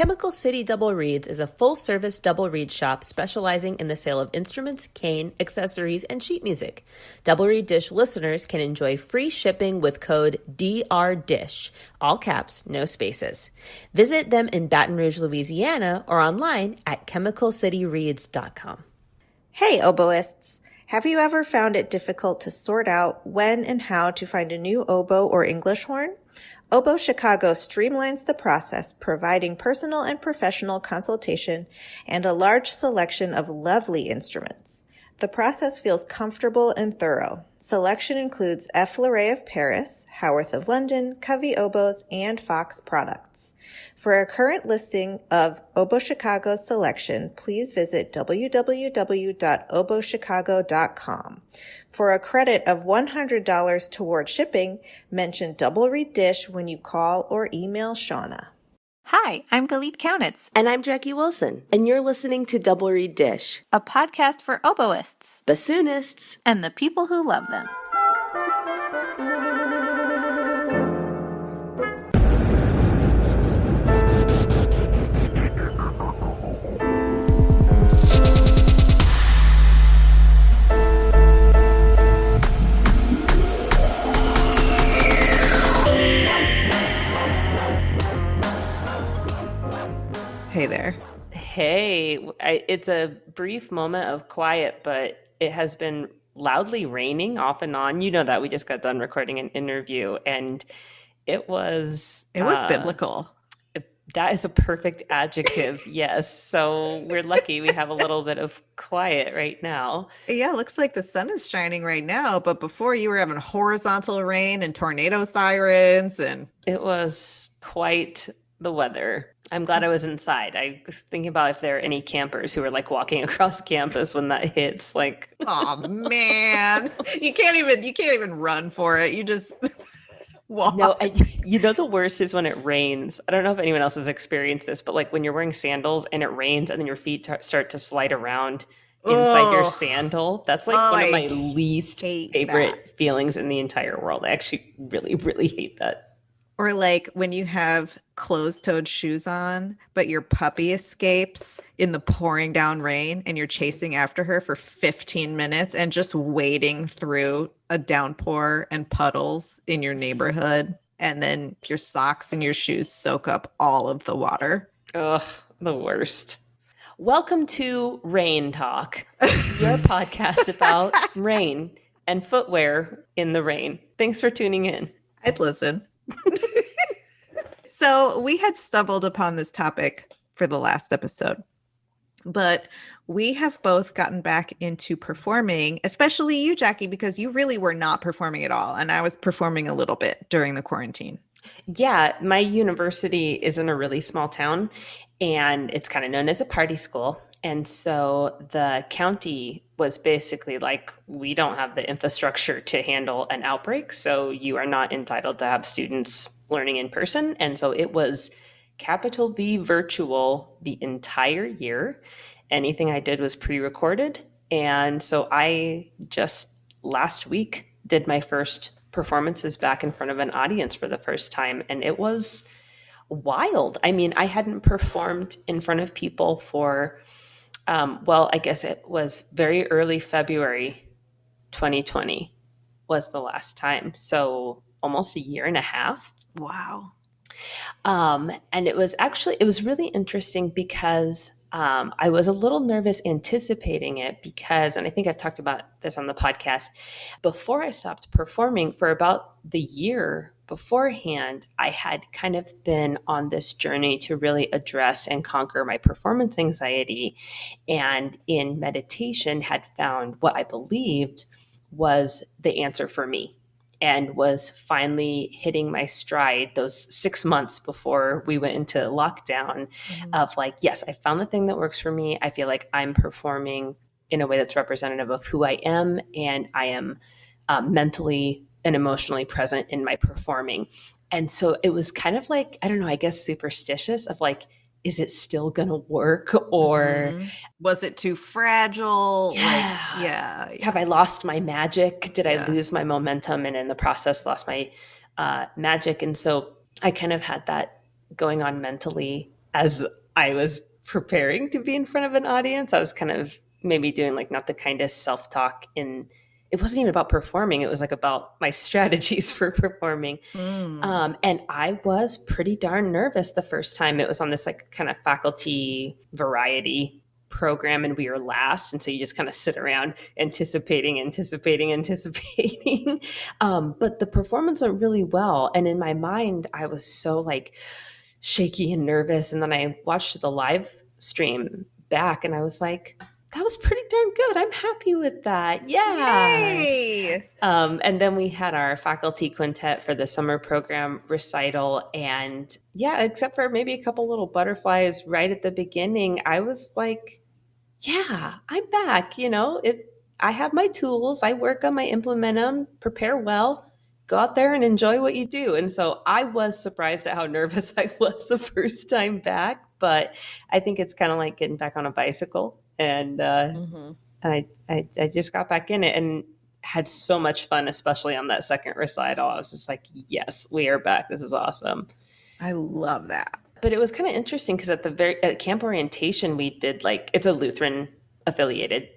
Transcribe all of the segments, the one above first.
Chemical City Double Reeds is a full-service double reed shop specializing in the sale of instruments, cane, accessories, and sheet music. Double Reed Dish listeners can enjoy free shipping with code DRDISH, all caps, no spaces. Visit them in Baton Rouge, Louisiana, or online at chemicalcityreeds.com. Hey, oboists! Have you ever found it difficult to sort out when and how to find a new oboe or English horn? Oboe Chicago streamlines the process, providing personal and professional consultation and a large selection of lovely instruments. The process feels comfortable and thorough. Selection includes F. Fleuret of Paris, Howarth of London, Covey oboes, and Fox products. For a current listing of Oboe Chicago's selection, please visit www.oboechicago.com. For a credit of $100 toward shipping, mention Double Reed Dish when you call or email Shauna. Hi, I'm Galit Kaunitz. And I'm Jacqui Wilson, and you're listening to Double Reed Dish, a podcast for oboists, bassoonists, and the people who love them. Hey there. Hey, it's a brief moment of quiet, but it has been loudly raining off and on. You know that we just got done recording an interview, and it was biblical. That is a perfect adjective. Yes. So we're lucky we have a little bit of quiet right now. Yeah, it looks like the sun is shining right now, but before you were having horizontal rain and tornado sirens, and it was quite the weather. I'm glad I was inside. I was thinking about if there are any campers who are like walking across campus when that hits. Like, oh man, you can't even run for it. You just walk. No, the worst is when it rains. I don't know if anyone else has experienced this, but like when you're wearing sandals and it rains and then your feet start to slide around inside your sandal. That's like one of my least favorite feelings in the entire world. I actually really, really hate that. Or like when you have closed-toed shoes on, but your puppy escapes in the pouring down rain and you're chasing after her for 15 minutes and just wading through a downpour and puddles in your neighborhood. And then your socks and your shoes soak up all of the water. Ugh, the worst. Welcome to Rain Talk, your podcast about rain and footwear in the rain. Thanks for tuning in. I'd listen. So we had stumbled upon this topic for the last episode, but we have both gotten back into performing, especially you, Jacqui, because you really were not performing at all. And I was performing a little bit during the quarantine. Yeah, my university is in a really small town and it's kind of known as a party school. And so the county was basically like, we don't have the infrastructure to handle an outbreak, so you are not entitled to have students learning in person. And so it was capital V virtual the entire year. Anything I did was pre-recorded. And so I just last week did my first performances back in front of an audience for the first time. And it was wild. I mean, I hadn't performed in front of people for I guess it was very early February 2020 was the last time. So almost a year and a half. Wow. And it was really interesting because I was a little nervous anticipating it because, and I think I've talked about this on the podcast, before I stopped performing for about the year beforehand, I had kind of been on this journey to really address and conquer my performance anxiety. And in meditation had found what I believed was the answer for me, and was finally hitting my stride those 6 months before we went into lockdown of like, yes, I found the thing that works for me. I feel like I'm performing in a way that's representative of who I am, and I am mentally and emotionally present in my performing. And so it was kind of like, I don't know, I guess superstitious of like, is it still going to work? Or was it too fragile? Yeah. Have I lost my magic? Did I lose my momentum and in the process lost my magic? And so I kind of had that going on mentally as I was preparing to be in front of an audience, I was kind of maybe doing like not the kindest self talk in. It wasn't even about performing. It was like about my strategies for performing. Mm. And I was pretty darn nervous the first time. It was on this like kind of faculty variety program, and we were last. And so you just kind of sit around anticipating. But the performance went really well. And in my mind, I was so like shaky and nervous. And then I watched the live stream back and I was like, that was pretty darn good. I'm happy with that. Yeah. Yay! And then we had our faculty quintet for the summer program recital. And yeah, except for maybe a couple little butterflies right at the beginning, I was like, yeah, I'm back. I have my tools, I work them, I implement them, prepare well, go out there and enjoy what you do. And so I was surprised at how nervous I was the first time back, but I think it's kind of like getting back on a bicycle. And Mhm. I just got back in it and had so much fun, especially on that second recital. I was just like, yes, we are back. This is awesome. I love that. But it was kind of interesting because at camp orientation, we did like it's a Lutheran affiliated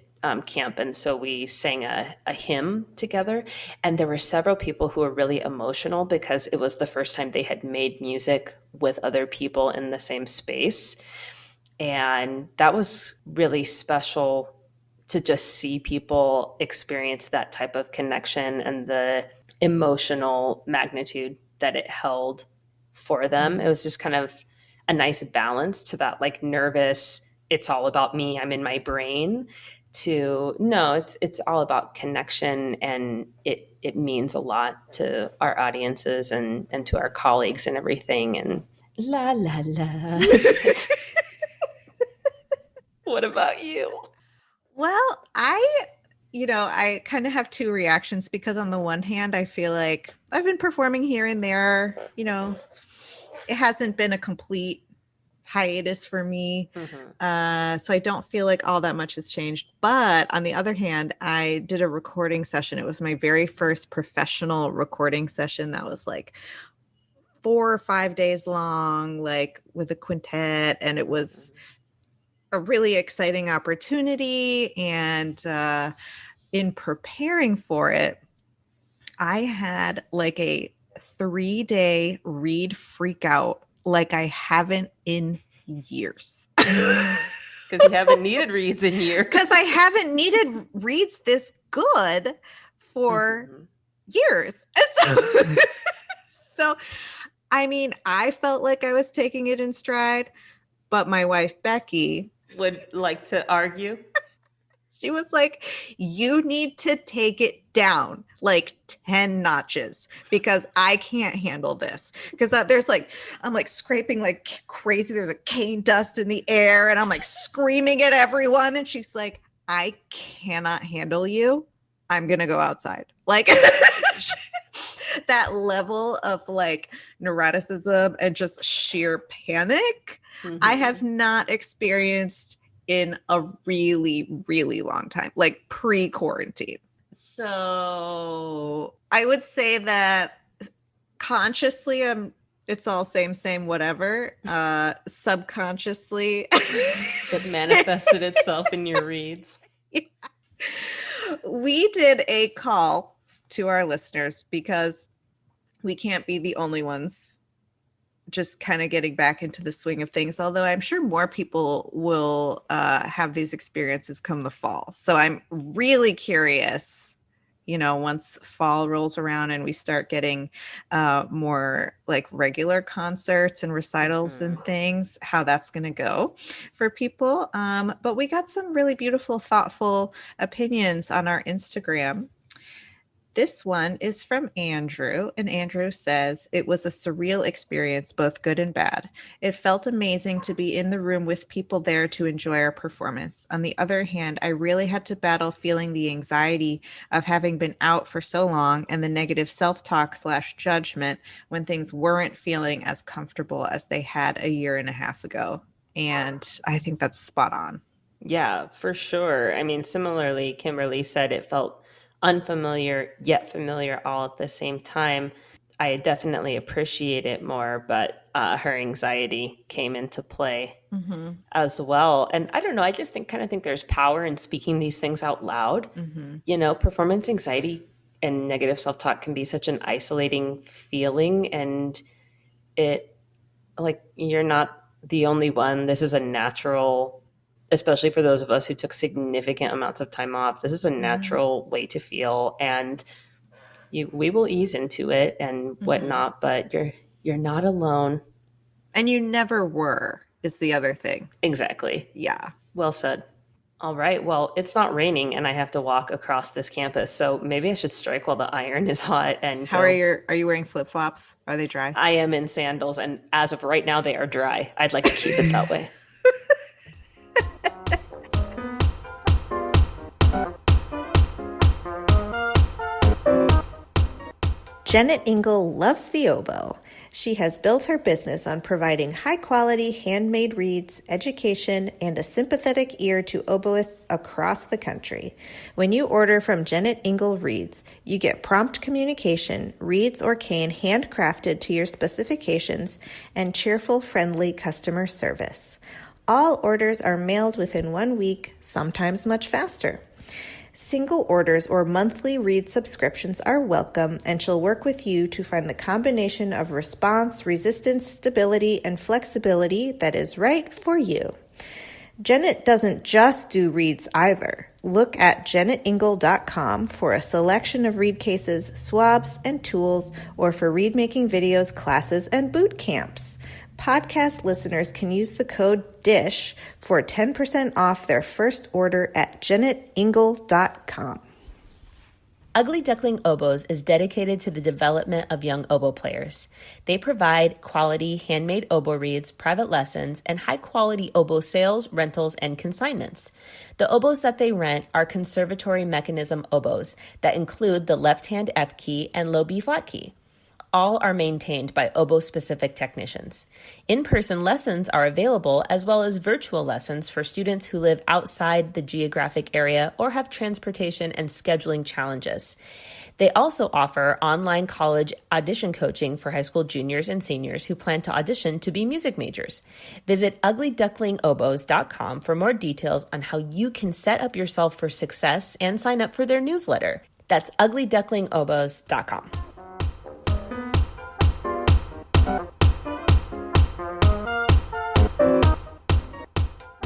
camp, and so we sang a hymn together. And there were several people who were really emotional because it was the first time they had made music with other people in the same space, and that was really special to just see people experience that type of connection and the emotional magnitude that it held for them. It Mhm. was just kind of a nice balance to that like nervous, it's all about me, I'm in my brain, to no, it's all about connection, and it means a lot to our audiences and to our colleagues and everything, and la la la. What about you? Well, I kind of have two reactions because on the one hand, I feel like I've been performing here and there, it hasn't been a complete hiatus for me. Mm-hmm. So I don't feel like all that much has changed. But on the other hand, I did a recording session. It was my very first professional recording session that was like 4 or 5 days long, like with a quintet. And it was a really exciting opportunity. And in preparing for it, I had like a 3-day read freak out like I haven't in years. Because you haven't needed reads in years. Because I haven't needed reads this good for Mhm. years. So, I mean, I felt like I was taking it in stride, but my wife, Becky, Would like to argue. she was like, you need to take it down like 10 notches because I can't handle this. Because I'm like scraping like crazy. There's a cane dust in the air and I'm like screaming at everyone. And she's like, I cannot handle you. I'm going to go outside. Like that level of like neuroticism and just sheer panic, I have not experienced in a really, really long time, like pre-quarantine. So I would say that consciously, it's all same, whatever. Subconsciously, It manifested itself in your reads. we did a call to our listeners because we can't be the only ones just kind of getting back into the swing of things, although I'm sure more people will have these experiences come the fall. So I'm really curious, once fall rolls around and we start getting more like regular concerts and recitals and things, how that's going to go for people. But we got some really beautiful, thoughtful opinions on our Instagram. This one is from Andrew, and Andrew says, it was a surreal experience, both good and bad. It felt amazing to be in the room with people there to enjoy our performance. On the other hand, I really had to battle feeling the anxiety of having been out for so long and the negative self-talk / judgment when things weren't feeling as comfortable as they had a year and a half ago. And I think that's spot on. Yeah, for sure. I mean, similarly, Kimberly said it felt unfamiliar yet familiar all at the same time. I definitely appreciate it more, but her anxiety came into play Mm-hmm. as well. And I don't know, I just think there's power in speaking these things out loud. Mm-hmm. You know, performance anxiety and negative self-talk can be such an isolating feeling, and it like you're not the only one. This is a natural, especially for those of us who took significant amounts of time off. This is a Yeah. natural way to feel, and we will ease into it and Mm-hmm. whatnot, but you're not alone. And you never were, is the other thing. Exactly. Yeah. Well said. All right. Well, it's not raining and I have to walk across this campus, so maybe I should strike while the iron is hot and How are go. you wearing flip-flops? Are they dry? I am in sandals, and as of right now, they are dry. I'd like to keep it that way. Janet Ingle loves the oboe. She has built her business on providing high-quality handmade reeds, education, and a sympathetic ear to oboists across the country. When you order from Janet Ingle Reeds, you get prompt communication, reeds or cane handcrafted to your specifications, and cheerful, friendly customer service. All orders are mailed within 1 week, sometimes much faster. Single orders or monthly read subscriptions are welcome, and she'll work with you to find the combination of response, resistance, stability, and flexibility that is right for you. Janet doesn't just do reeds either. Look at janetingle.com for a selection of reed cases, swabs, and tools, or for reed making videos, classes, and boot camps. Podcast listeners can use the code DISH for 10% off their first order at janetingle.com. Ugly Duckling Oboes is dedicated to the development of young oboe players. They provide quality handmade oboe reeds, private lessons, and high-quality oboe sales, rentals, and consignments. The oboes that they rent are conservatory mechanism oboes that include the left-hand F key and low B flat key. All are maintained by oboe-specific technicians. In-person lessons are available, as well as virtual lessons for students who live outside the geographic area or have transportation and scheduling challenges. They also offer online college audition coaching for high school juniors and seniors who plan to audition to be music majors. Visit uglyducklingoboes.com for more details on how you can set up yourself for success and sign up for their newsletter. That's uglyducklingoboes.com.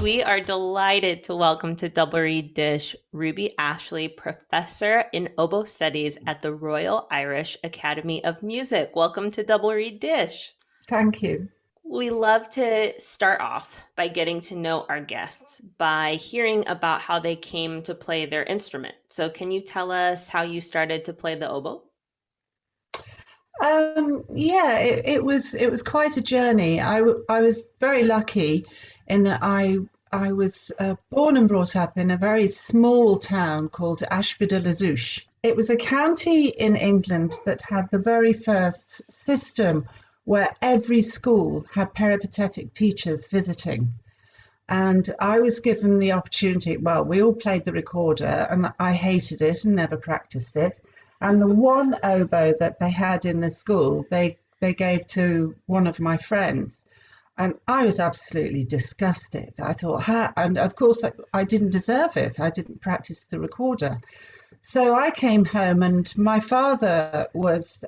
We are delighted to welcome to Double Reed Dish Ruby Ashley, professor in oboe studies at the Royal Irish Academy of Music. Welcome to Double Reed Dish. Thank you. We love to start off by getting to know our guests by hearing about how they came to play their instrument. So can you tell us how you started to play the oboe? It was quite a journey. I was very lucky in that I was born and brought up in a very small town called Ashby-de-la-Zouch. It was a county in England that had the very first system where every school had peripatetic teachers visiting. And I was given the opportunity, well, we all played the recorder and I hated it and never practiced it. And the one oboe that they had in the school, they gave to one of my friends. And I was absolutely disgusted. I thought, and of course, I didn't deserve it. I didn't practice the recorder. So I came home, and my father was,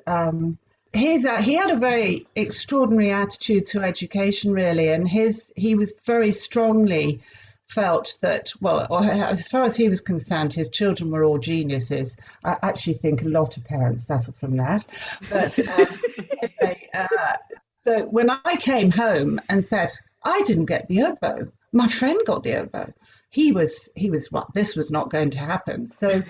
he had a very extraordinary attitude to education, really. And he was very strongly felt that, well, as far as he was concerned, his children were all geniuses. I actually think a lot of parents suffer from that. But anyway, so when I came home and said, I didn't get the oboe, my friend got the oboe, he was well, this was not going to happen. So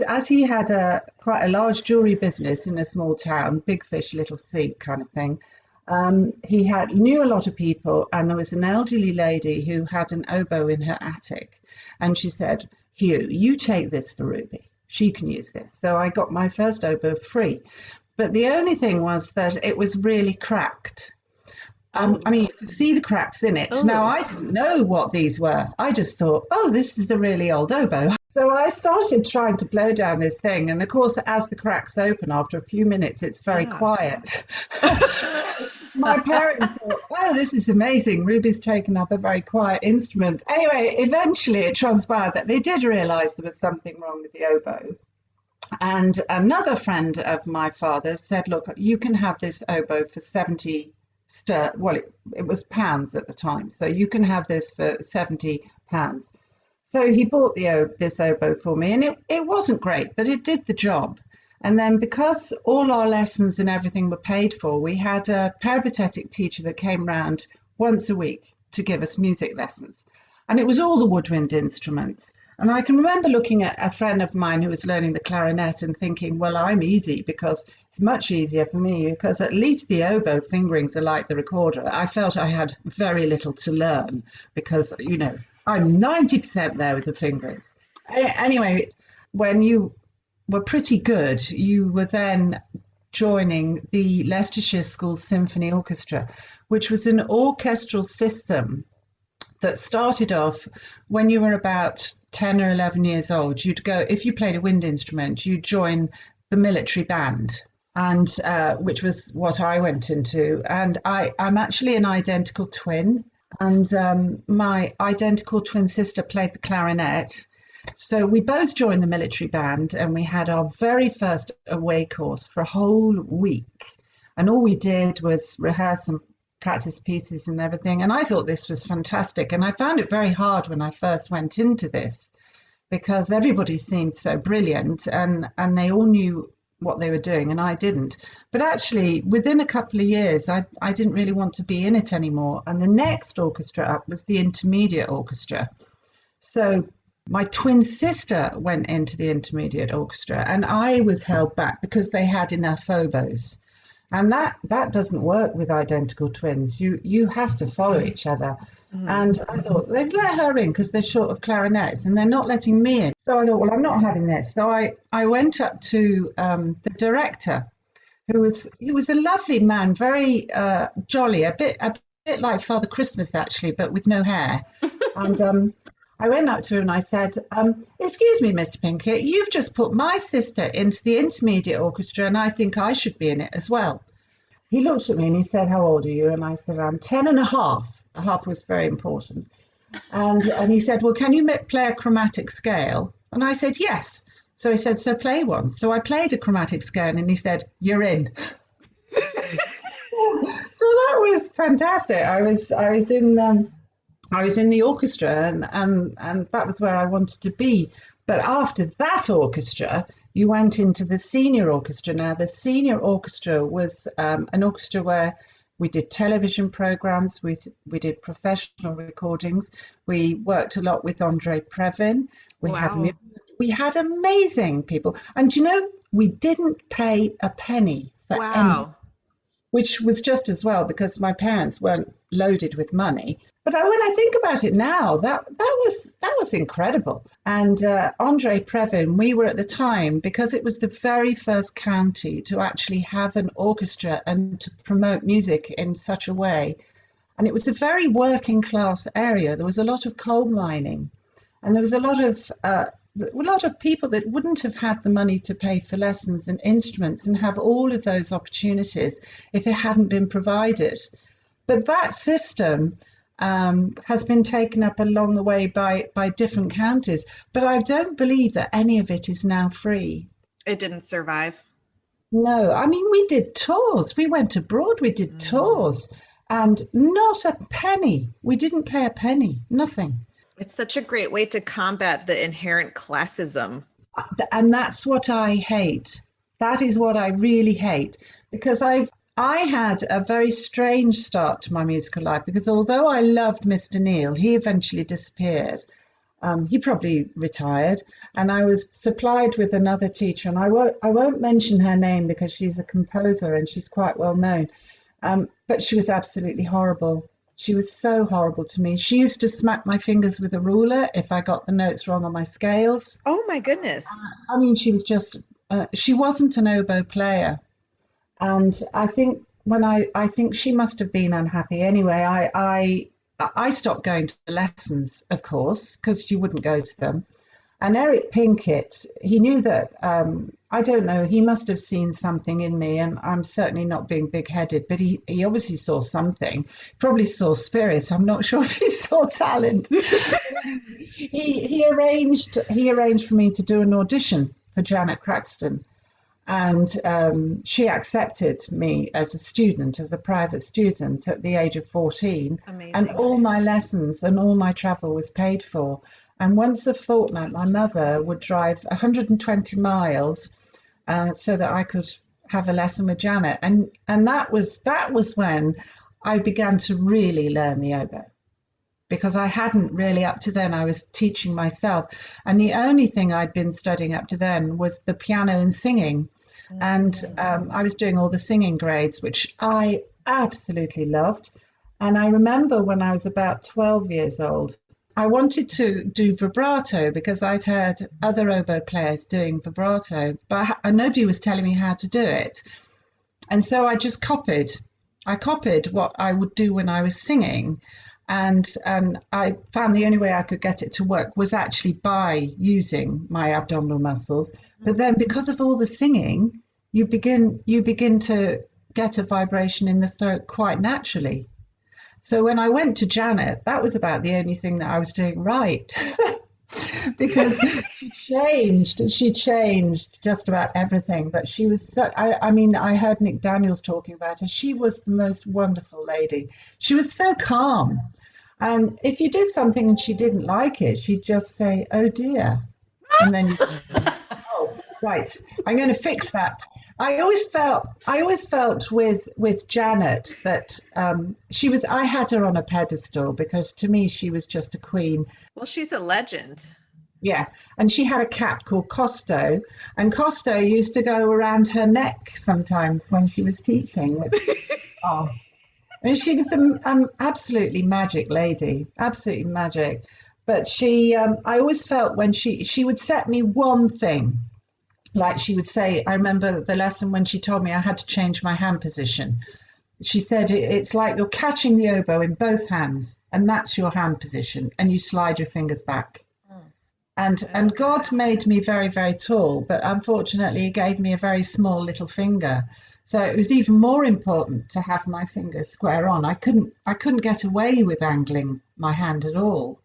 as he had quite a large jewelry business in a small town, big fish, little sea kind of thing, he knew a lot of people, and there was an elderly lady who had an oboe in her attic. And she said, Hugh, you take this for Ruby. She can use this. So I got my first oboe free. But the only thing was that it was really cracked. I mean, you could see the cracks in it. Oh. Now, I didn't know what these were. I just thought, oh, this is a really old oboe. So I started trying to blow down this thing. And of course, as the cracks open after a few minutes, it's very quiet. My parents thought, oh, this is amazing. Ruby's taken up a very quiet instrument. Anyway, eventually it transpired that they did realize there was something wrong with the oboe. And another friend of my father's said, look, you can have this oboe for 70 it was pounds at the time. So you can have this for 70 pounds. So he bought this oboe for me, and it wasn't great, but it did the job. And then because all our lessons and everything were paid for, we had a peripatetic teacher that came round once a week to give us music lessons. And it was all the woodwind instruments. And I can remember looking at a friend of mine who was learning the clarinet and thinking, well, I'm easy because it's much easier for me because at least the oboe fingerings are like the recorder. I felt I had very little to learn because, I'm 90% there with the fingerings. Anyway, when you were pretty good, you were then joining the Leicestershire School Symphony Orchestra, which was an orchestral system that started off when you were about 10 or 11 years old. You'd go, if you played a wind instrument, you'd join the military band, and which was what I went into. And I'm actually an identical twin. And my identical twin sister played the clarinet. So we both joined the military band, and we had our very first away course for a whole week. And all we did was rehearse and practice pieces and everything. And I thought this was fantastic. And I found it very hard when I first went into this because everybody seemed so brilliant and they all knew what they were doing and I didn't. But actually, within a couple of years, I didn't really want to be in it anymore. And the next orchestra up was the intermediate orchestra. So my twin sister went into the intermediate orchestra and I was held back because they had enough oboes. And that doesn't work with identical twins. You have to follow each other. Mm-hmm. And I thought, they've let her in because they're short of clarinets and they're not letting me in. So I thought, well, I'm not having this. So I went up to the director, who was a lovely man, very jolly, a bit like Father Christmas, actually, but with no hair. And I went up to him and I said, excuse me, Mr. Pinkett, you've just put my sister into the intermediate orchestra and I think I should be in it as well. He looked at me and he said, how old are you? And I said, I'm 10 and a half. A half was very important. And he said, well, can you play a chromatic scale? And I said, yes. So he said, so play one. So I played a chromatic scale and he said, you're in. So that was fantastic. I was in the orchestra and that was where I wanted to be. But after that orchestra, you went into the senior orchestra. Now, the senior orchestra was an orchestra where we did television programs, we did professional recordings, we worked a lot with Andre Previn. We had amazing people. And we didn't pay a penny for anything, which was just as well because my parents weren't loaded with money. But when I think about it now, that was incredible. And Andre Previn, we were at the time, because it was the very first county to actually have an orchestra and to promote music in such a way. And it was a very working class area. There was a lot of coal mining, and there was a lot of people that wouldn't have had the money to pay for lessons and instruments and have all of those opportunities if it hadn't been provided. But that system has been taken up along the way by different counties. But I don't believe that any of it is now free. It didn't survive? No, I mean, we did tours. We went abroad, we did tours, and not a penny. We didn't pay a penny, nothing. It's such a great way to combat the inherent classism. And that's what I hate. That is what I really hate, because I had a very strange start to my musical life, because although I loved Mr. Neil, he eventually disappeared. He probably retired, and I was supplied with another teacher, and I won't mention her name because she's a composer and she's quite well known, but she was absolutely horrible. She was so horrible to me. She used to smack my fingers with a ruler if I got the notes wrong on my scales. Oh my goodness. I mean, she was just, she wasn't an oboe player. And I think I think she must have been unhappy. Anyway, I stopped going to the lessons, of course, because you wouldn't go to them. And Eric Pinkett, he knew that, I don't know, he must have seen something in me, and I'm certainly not being big-headed, but he obviously saw something, probably saw spirit. I'm not sure if he saw talent. He arranged for me to do an audition for Janet Crackston, and she accepted me as a student, as a private student at the age of 14. Amazing. And all my lessons and all my travel was paid for. And once a fortnight, my mother would drive 120 miles so that I could have a lesson with Janet. And that was when I began to really learn the oboe, because I hadn't really, up to then I was teaching myself. And the only thing I'd been studying up to then was the piano and singing. And I was doing all the singing grades, which I absolutely loved. And I remember when I was about 12 years old, I wanted to do vibrato because I'd heard other oboe players doing vibrato, but nobody was telling me how to do it. And so I just copied. I copied what I would do when I was singing. And I found the only way I could get it to work was actually by using my abdominal muscles. But then because of all the singing, you begin to get a vibration in the throat quite naturally. So when I went to Janet, that was about the only thing that I was doing right. Because she changed just about everything. But she was so, I mean, I heard Nick Daniels talking about her. She was the most wonderful lady. She was so calm. And if you did something and she didn't like it, she'd just say, "Oh dear." And then you oh, right, I'm going to fix that. I always felt with Janet that I had her on a pedestal, because to me she was just a queen. Well, she's a legend. Yeah, and she had a cat called Costo, and Costo used to go around her neck sometimes when she was teaching. Oh, and she was an absolutely magic lady, absolutely magic. But I always felt when she would set me one thing. Like she would say, I remember the lesson when she told me I had to change my hand position. She said, it's like you're catching the oboe in both hands, and that's your hand position, and you slide your fingers back. And God made me very, very tall, but unfortunately he gave me a very small little finger. So it was even more important to have my fingers square on. I couldn't get away with angling my hand at all.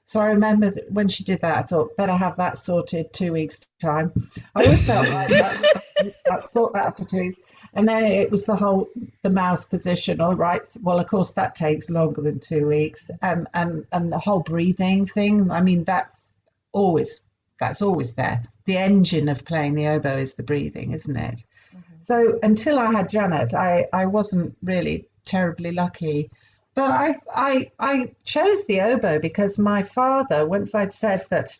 So I remember that when she did that, I thought, better have that sorted 2 weeks' time. I always felt like that sort that out for 2 weeks. And then it was the mouth position. All right, well, of course, that takes longer than 2 weeks. And the whole breathing thing, I mean, that's always there. The engine of playing the oboe is the breathing, isn't it? Mm-hmm. So until I had Janet, I wasn't really terribly lucky. But I chose the oboe because my father, once I'd said that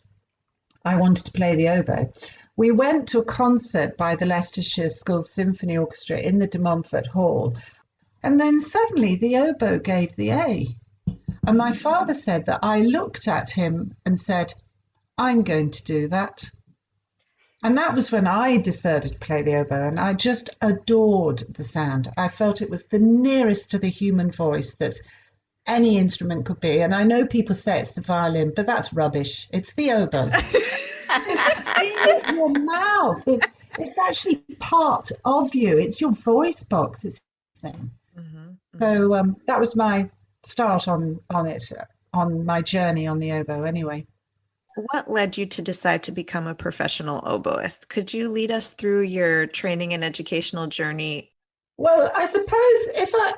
I wanted to play the oboe, we went to a concert by the Leicestershire School Symphony Orchestra in the De Montfort Hall. And then suddenly the oboe gave the A. And my father said that I looked at him and said, "I'm going to do that." And that was when I decided to play the oboe, and I just adored the sound. I felt it was the nearest to the human voice that any instrument could be. And I know people say it's the violin, but that's rubbish. It's the oboe. It's in your mouth. It's actually part of you. It's your voice box. It's the thing. Mm-hmm. So that was my start on it, on my journey on the oboe anyway. What led you to decide to become a professional oboist? Could you lead us through your training and educational journey? Well, I suppose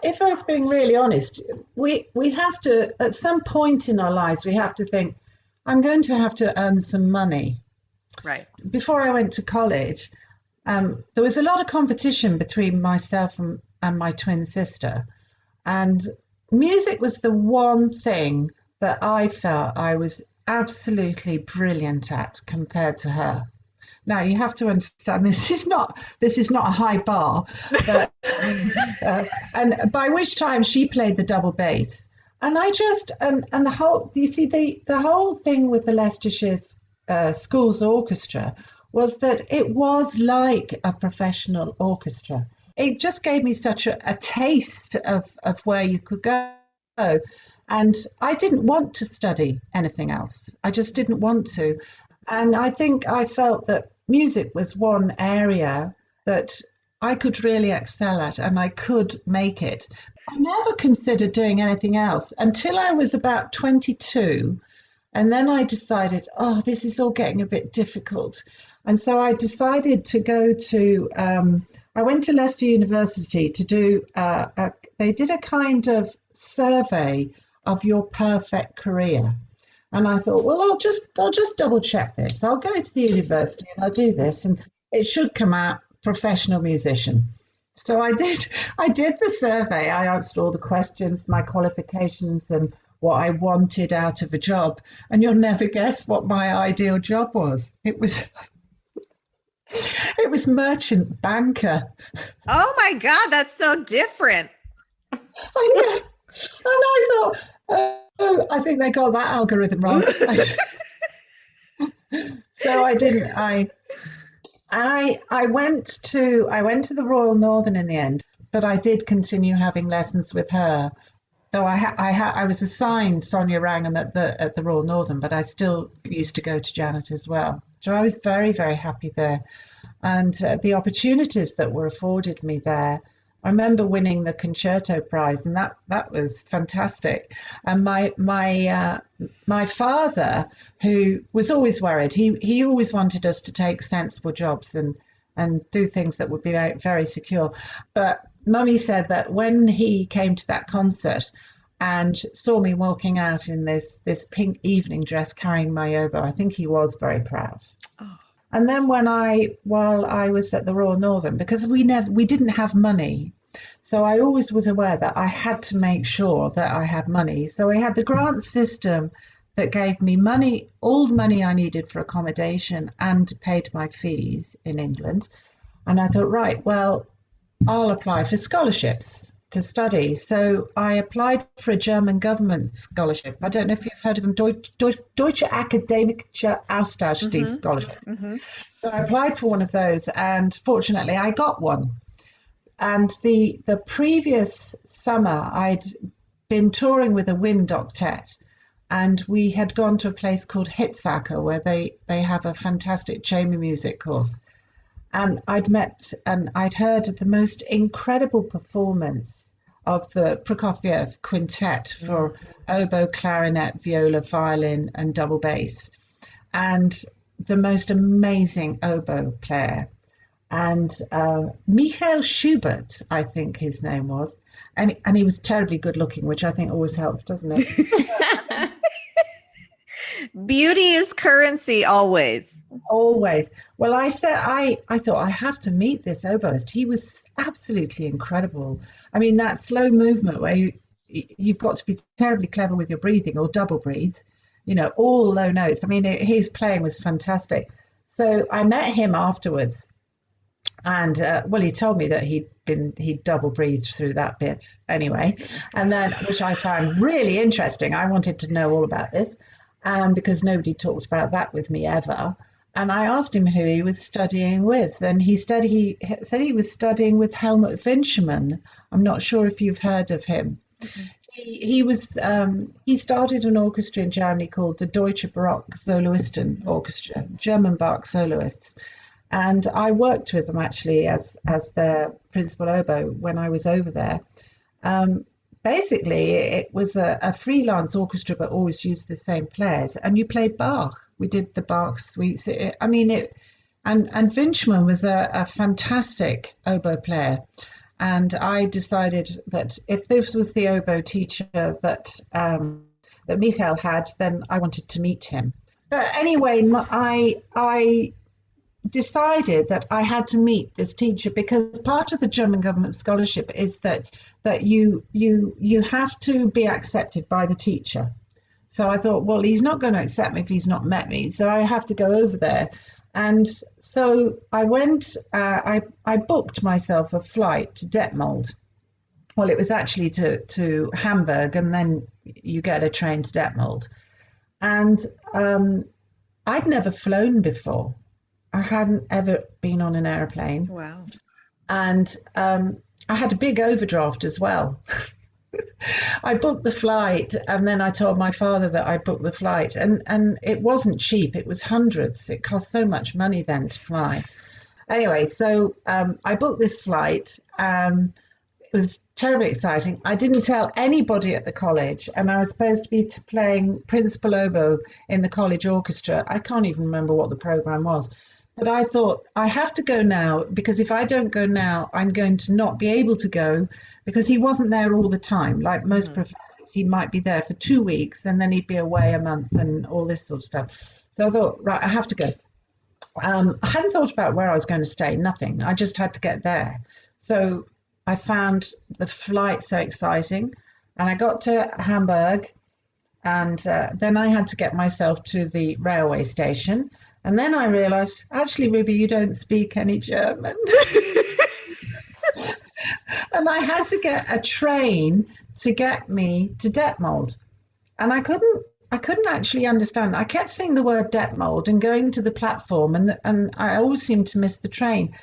if I was being really honest, we have to, at some point in our lives, we have to think, I'm going to have to earn some money. Right. Before I went to college, there was a lot of competition between myself and my twin sister. And music was the one thing that I felt I was absolutely brilliant at compared to her. Now you have to understand this is not a high bar, but, and by which time she played the double bass, and I just and the whole the whole thing with the Leicestershire Schools Orchestra was that it was like a professional orchestra. It just gave me such a taste of where you could go. And I didn't want to study anything else. I just didn't want to. And I think I felt that music was one area that I could really excel at and I could make it. I never considered doing anything else until I was about 22. And then I decided, oh, this is all getting a bit difficult. And so I decided to go to, I went to Leicester University to do, they did a kind of survey of your perfect career. And I thought, well, I'll just double check this. I'll go to the university and I'll do this, and it should come out professional musician. So I did the survey. I answered all the questions, my qualifications, and what I wanted out of a job. And you'll never guess what my ideal job was. It was merchant banker. Oh my God, that's so different. I know. And I thought, oh, I think they got that algorithm wrong. So I didn't. I went to the Royal Northern in the end, but I did continue having lessons with her. Though I was assigned Sonia Wrangham at the Royal Northern, but I still used to go to Janet as well. So I was very, very happy there, and the opportunities that were afforded me there. I remember winning the concerto prize, and that was fantastic. And my father, who was always worried, he always wanted us to take sensible jobs and do things that would be very, very secure. But Mummy said that when he came to that concert and saw me walking out in this pink evening dress carrying my oboe, I think he was very proud. Oh. And then while I was at the Royal Northern, because we didn't have money, so I always was aware that I had to make sure that I had money. So I had the grant system that gave me money, all the money I needed for accommodation, and paid my fees in England. And I thought, right, well, I'll apply for scholarships to study. So I applied for a German government scholarship. I don't know if you've heard of them, Deutsche Akademische Austausch Scholarship. Mm-hmm. So I applied for one of those, and fortunately I got one. And the previous summer, I'd been touring with a wind octet, and we had gone to a place called Hitzacker, where they have a fantastic chamber music course. And I'd heard of the most incredible performance of the Prokofiev quintet for oboe, clarinet, viola, violin, and double bass, and the most amazing oboe player. And Michael Schubert, I think his name was, and he was terribly good looking, which I think always helps, doesn't it? Beauty is currency always. Always. Well, I thought I have to meet this oboist. He was absolutely incredible. I mean, that slow movement where you've got to be terribly clever with your breathing, or double breathe, all low notes. I mean, his playing was fantastic. So I met him afterwards. And he told me that he'd double breathed through that bit anyway, and then, which I found really interesting. I wanted to know all about this, because nobody talked about that with me ever. And I asked him who he was studying with, and he said he was studying with Helmut Fincherman. I'm not sure if you've heard of him. Mm-hmm. He started an orchestra in Germany called the Deutsche Baroque Soloisten Orchestra, German Bach soloists. And I worked with them actually as their principal oboe when I was over there. Basically, it was a freelance orchestra, but always used the same players. And you played Bach. We did the Bach suites. And Fincherman was a fantastic oboe player. And I decided that if this was the oboe teacher that Michael had, then I wanted to meet him. But anyway, I decided that I had to meet this teacher, because part of the German government scholarship is that you have to be accepted by the teacher. So I thought, well, he's not going to accept me if he's not met me, so I have to go over there. And so I went, I booked myself a flight to Detmold. Well, it was actually to Hamburg, and then you get a train to Detmold. And I'd never flown before. I hadn't ever been on an airplane. Wow. And I had a big overdraft as well. I booked the flight, and then I told my father that I booked the flight, and it wasn't cheap. It was hundreds. It cost so much money then to fly. Anyway, so I booked this flight. It was terribly exciting. I didn't tell anybody at the college, and I was supposed to be playing principal oboe in the college orchestra. I can't even remember what the program was. But I thought, I have to go now, because if I don't go now, I'm going to not be able to go, because he wasn't there all the time. Like most professors, he might be there for 2 weeks and then he'd be away a month and all this sort of stuff. So I thought, right, I have to go. I hadn't thought about where I was going to stay, nothing. I just had to get there. So I found the flight so exciting, and I got to Hamburg, and then I had to get myself to the railway station. And then I realized, actually, Ruby, you don't speak any German. And I had to get a train to get me to Detmold. And I couldn't actually understand. I kept saying the word Detmold and going to the platform, and I always seemed to miss the train.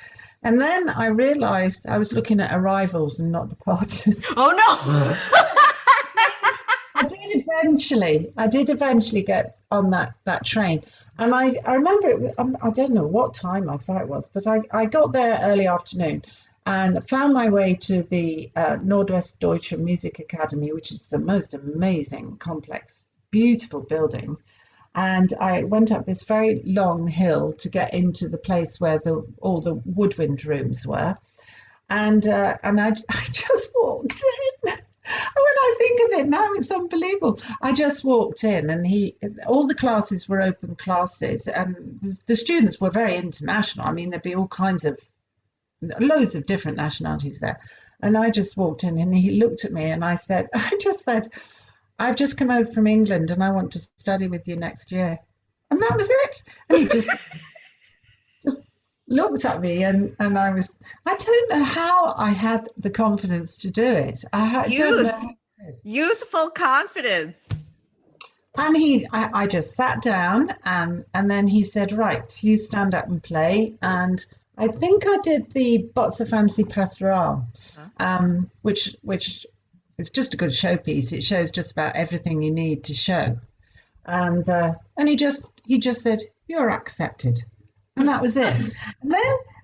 And then I realized I was looking at arrivals and not departures. Oh no. I did eventually get on that train. And I remember it, I don't know what time my flight was, but I got there early afternoon and found my way to the Nordwestdeutsche Music Academy, which is the most amazing, complex, beautiful buildings. And I went up this very long hill to get into the place where all the woodwind rooms were. And I just walked in. When I think of it now, it's unbelievable. I just walked in, and all the classes were open classes, and the students were very international. I mean, there'd be all kinds of, loads of different nationalities there. And I just walked in, and he looked at me, and I just said, I've just come over from England, and I want to study with you next year. And that was it. And he just looked at me, and I don't know how I had the confidence to do it. Don't know. Youthful confidence. And I just sat down, and then he said, right, you stand up and play. And I think I did the Bozza Fantasy Pastoral, which is just a good showpiece. It shows just about everything you need to show. And he just said, you're accepted. And that was it.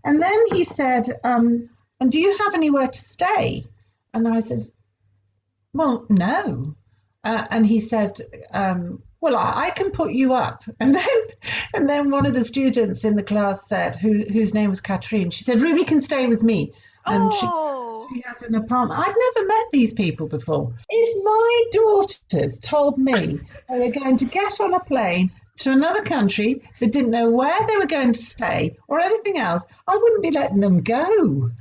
And then he said, and do you have anywhere to stay? And I said, well, no. And he said, well, I can put you up. And then one of the students in the class said, whose name was Katrine, she said, Ruby can stay with me. And she had an apartment. I'd never met these people before. If my daughters told me they were going to get on a plane to another country that didn't know where they were going to stay or anything else, I wouldn't be letting them go.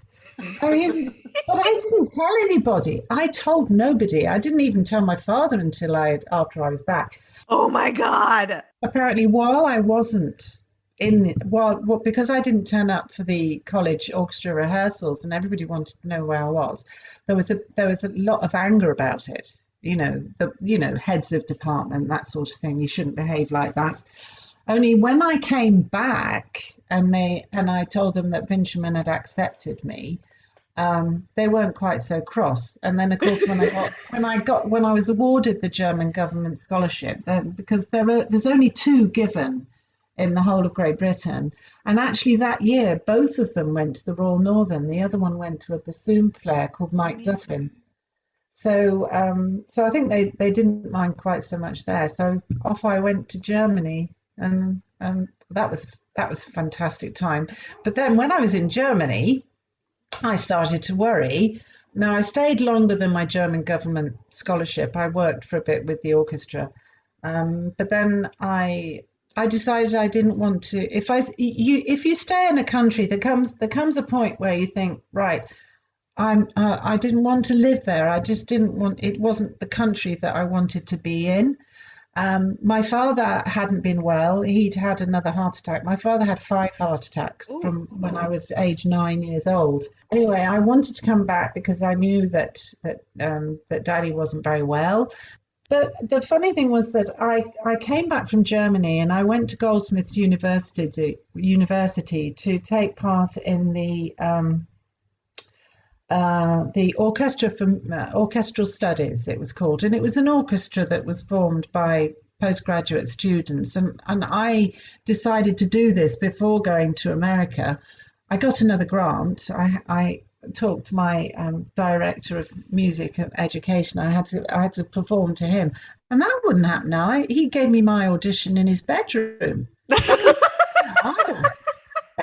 I mean, but I didn't tell anybody. I told nobody. I didn't even tell my father until after I was back. Oh my God. Apparently, while I wasn't because I didn't turn up for the college orchestra rehearsals and everybody wanted to know where I was, there was a lot of anger about it. Heads of department, that sort of thing. You shouldn't behave like that. Only when I came back and I told them that Fincherman had accepted me, they weren't quite so cross. And then, of course, when I was awarded the German government scholarship, because there's only 2 given in the whole of Great Britain, and actually that year both of them went to the Royal Northern. The other one went to a bassoon player called Mike Duffin. So I think they didn't mind quite so much there. So off I went to Germany, and that was a fantastic time. But then when I was in Germany, I started to worry. Now, I stayed longer than my German government scholarship. I worked for a bit with the orchestra, but then I decided I didn't want to. If you stay in a country, there comes a point where you think, right, I didn't want to live there. I just didn't want. It wasn't the country that I wanted to be in. My father hadn't been well. He'd had another heart attack. My father had 5 heart attacks from when I was age 9 years old. Anyway, I wanted to come back because I knew that Daddy wasn't very well. But the funny thing was that I came back from Germany and I went to Goldsmiths University to take part in the the Orchestra for Orchestral Studies, it was called, and it was an orchestra that was formed by postgraduate students, and I decided to do this before going to America. I got another grant. I talked to my director of music and education. I had to perform to him, and that wouldn't happen now. He gave me my audition in his bedroom.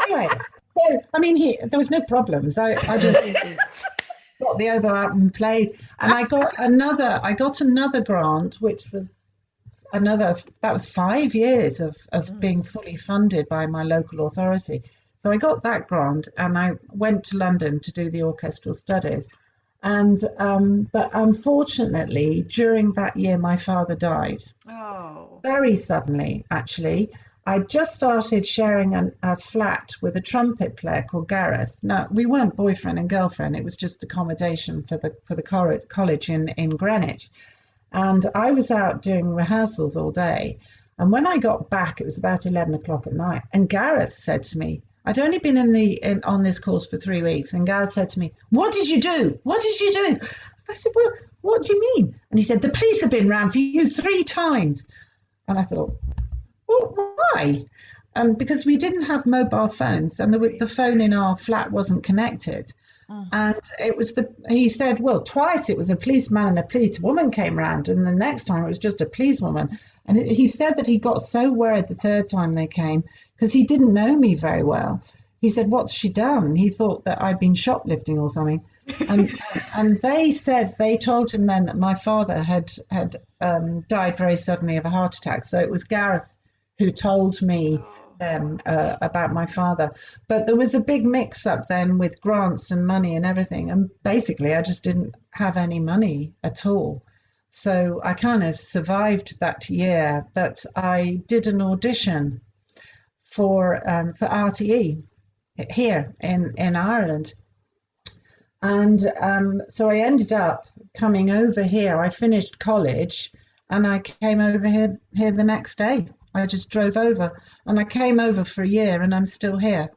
Anyway, so I mean, there was no problems. I just got the oboe out and played, and I got another grant, which was that was 5 years of being fully funded by my local authority. So I got that grant, and I went to London to do the orchestral studies. And but unfortunately, during that year, my father died. Oh. Very suddenly, actually. I just started sharing a flat with a trumpet player called Gareth. Now, we weren't boyfriend and girlfriend. It was just accommodation for the college in Greenwich. And I was out doing rehearsals all day. And when I got back, it was about 11 o'clock at night. And Gareth said to me, I'd only been on this course for 3 weeks. And Gareth said to me, "What did you do? What did you do?" I said, "Well, what do you mean?" And he said, "The police have been round for you 3 times. And I thought, well, why? Because we didn't have mobile phones, and the phone in our flat wasn't connected. And he said, well, twice it was a policeman and a policewoman came round, and the next time it was just a policewoman. And he said that he got so worried the third time they came, because he didn't know me very well. He said, "What's she done?" He thought that I'd been shoplifting or something. And they told him then that my father had died very suddenly of a heart attack. So it was Gareth who told me about my father. But there was a big mix up then with grants and money and everything. And basically, I just didn't have any money at all. So I kind of survived that year. But I did an audition for RTE here in Ireland. And so I ended up coming over here. I finished college and I came over here the next day. I just drove over, and I came over for a year, and I'm still here.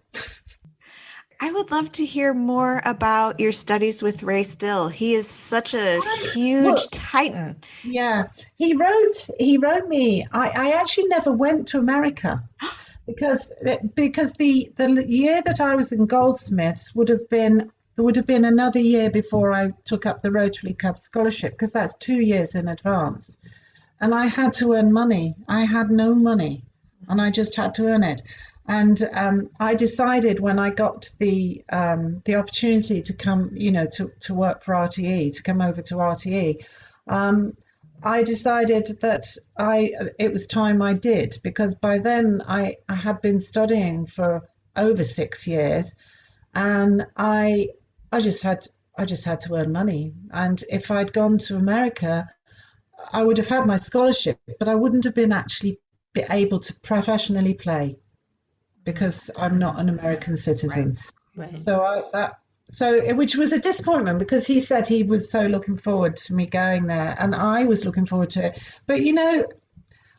I would love to hear more about your studies with Ray Still. He is such a huge titan. Yeah, he wrote me. I actually never went to America because the year that I was in Goldsmiths would have been another year before I took up the Rotary Club scholarship, because that's 2 years in advance. And I had to earn money. I had no money, and I just had to earn it. And I decided when I got the opportunity to come, to work for RTE, to come over to RTE, I decided that it was time I did, because by then I had been studying for over 6 years, and I just had to earn money. And if I'd gone to America, I would have had my scholarship, but I wouldn't have been actually be able to professionally play, because I'm not an American citizen. Right. So which was a disappointment, because he said he was so looking forward to me going there, and I was looking forward to it. But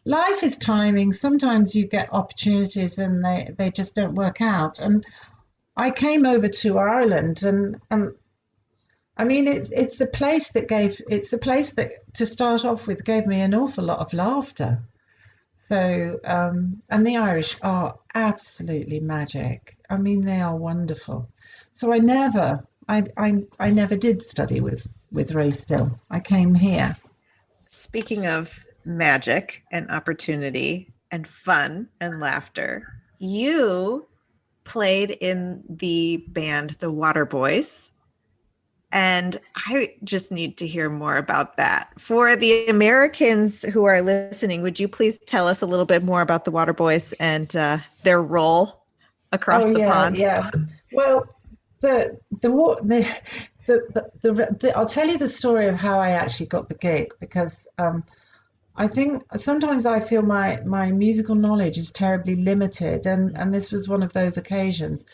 life is timing. Sometimes you get opportunities and they just don't work out. And I came over to Ireland, and I mean, it's a place that to start off with gave me an awful lot of laughter. So, and the Irish are absolutely magic. I mean, they are wonderful. So I never did study with Ray Still. I came here. Speaking of magic and opportunity and fun and laughter, you played in the band The Waterboys. And I just need to hear more about that. For the Americans who are listening, would you please tell us a little bit more about the Waterboys and their role across the pond? Yeah. Well, I'll tell you the story of how I actually got the gig, because I think sometimes I feel my musical knowledge is terribly limited, and this was one of those occasions.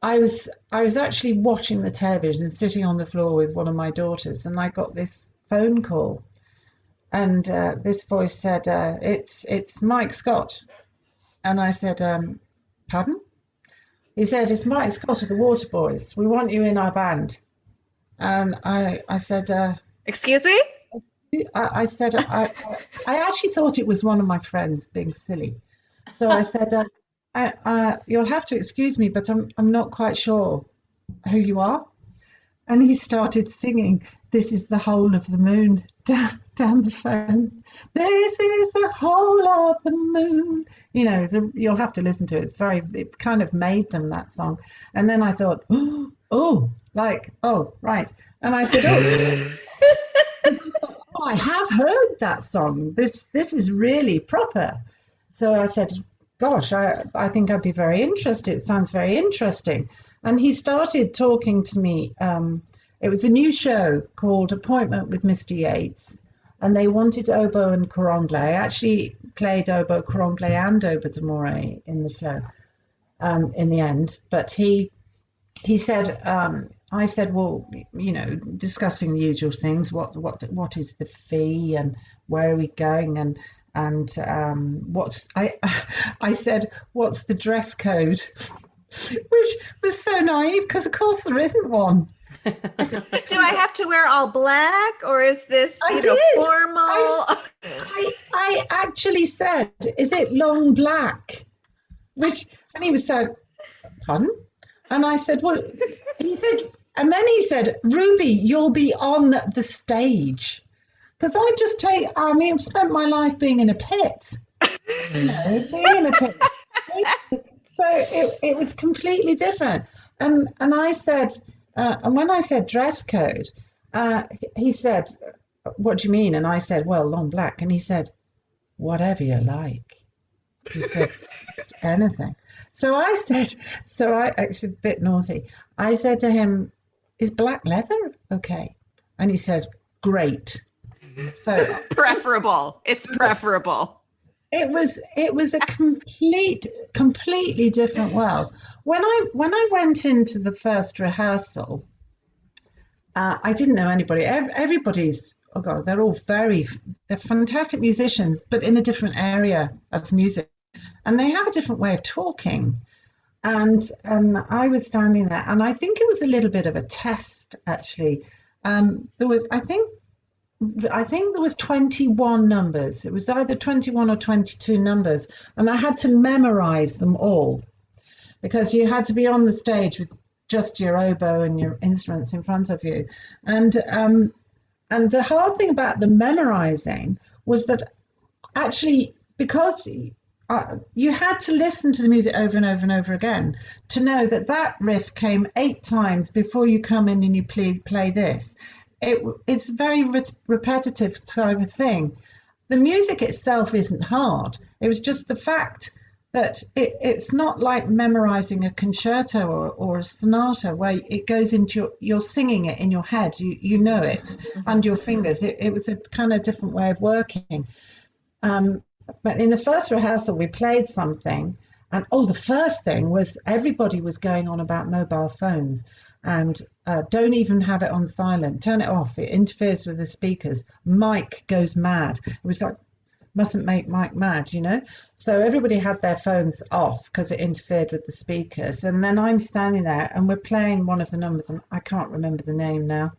I was actually watching the television, sitting on the floor with one of my daughters, and I got this phone call, and this voice said, "It's Mike Scott," and I said, "Pardon?" He said, "It's Mike Scott of the Waterboys. We want you in our band." And I said, Excuse me? I said, I actually thought it was one of my friends being silly. So I said, you'll have to excuse me, but I'm not quite sure who you are. And he started singing, "This is the whole of the moon," down the phone. This is the whole of the moon. You know, you'll have to listen to it. It kind of made them that song. And then I thought, oh, right. And I said, oh, I have heard that song. This is really proper. So I said, gosh, I think I'd be very interested. It sounds very interesting. And he started talking to me. It was a new show called Appointment with Mr. Yeats, and they wanted oboe and corangle. I actually played oboe, corangle, and oboe d'amore in the show in the end. But he said, I said, well, you know, discussing the usual things. What is the fee, and where are we going, and I said, what's the dress code? Which was so naive, because of course there isn't one. I said, do I have to wear all black, or is this formal? I actually said, is it long black? And he was so, pardon? And I said, well, and then he said, Ruby, you'll be on the stage. Because I've spent my life being in a pit. You know, being in a pit. So it was completely different. And I said, and when I said dress code, he said, what do you mean? And I said, well, long black. And he said, whatever you like. He said, anything. So I actually a bit naughty. I said to him, is black leather okay? And he said, great. So preferable. It's preferable. It was a completely different world. When I went into the first rehearsal, I didn't know anybody. Everybody's, oh God, they're fantastic musicians, but in a different area of music, and they have a different way of talking. And I was standing there, and I think it was a little bit of a test, actually. There was, I think there was 21 numbers. It was either 21 or 22 numbers, and I had to memorize them all, because you had to be on the stage with just your oboe and your instruments in front of you. And the hard thing about the memorizing was that actually, because you had to listen to the music over and over and over again to know that riff came 8 times before you come in and you play this. It's a very repetitive type of thing. The music itself isn't hard. It was just the fact that it's not like memorizing a concerto or a sonata where it goes into you're singing it in your head. You know it under your fingers. It was a kind of different way of working. But in the first rehearsal, we played something, and the first thing was everybody was going on about mobile phones, and don't even have it on silent. Turn it off. It interferes with the speakers. Mike goes mad. It was like, mustn't make Mike mad, you know? So everybody had their phones off because it interfered with the speakers. And then I'm standing there, and we're playing one of the numbers, and I can't remember the name now.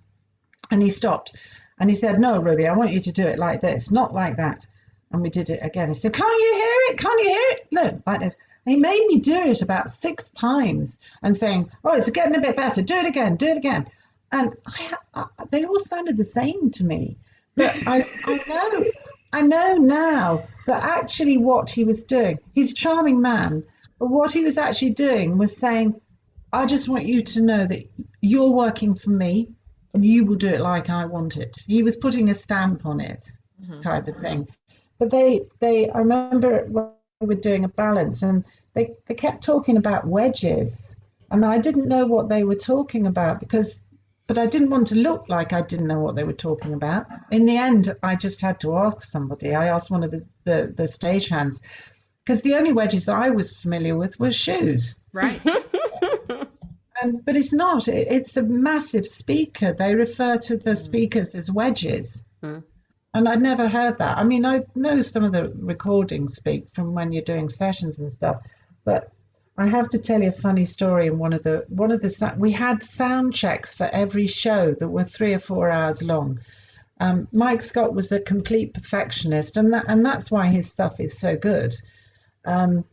And he stopped, and he said, no, Ruby, I want you to do it like this, not like that. And we did it again. He said, can't you hear it? Can't you hear it? No, like this. And he made me do it about 6 times and saying, oh, it's getting a bit better. Do it again. Do it again. And they all sounded the same to me. But I know now that actually what he was doing, he's a charming man, but what he was actually doing was saying, I just want you to know that you're working for me and you will do it like I want it. He was putting a stamp on it, type of thing. But I remember when we were doing a balance, and they kept talking about wedges, and I didn't know what they were talking about but I didn't want to look like I didn't know what they were talking about. In the end, I just had to ask somebody. I asked one of the stagehands, because the only wedges I was familiar with were shoes. Right. But it's not. It's a massive speaker. They refer to the speakers as wedges. And I'd never heard that. I mean, I know some of the recordings speak from when you're doing sessions and stuff, but I have to tell you a funny story. In we had sound checks for every show that were 3 or 4 hours long. Mike Scott was a complete perfectionist, and that's why his stuff is so good. And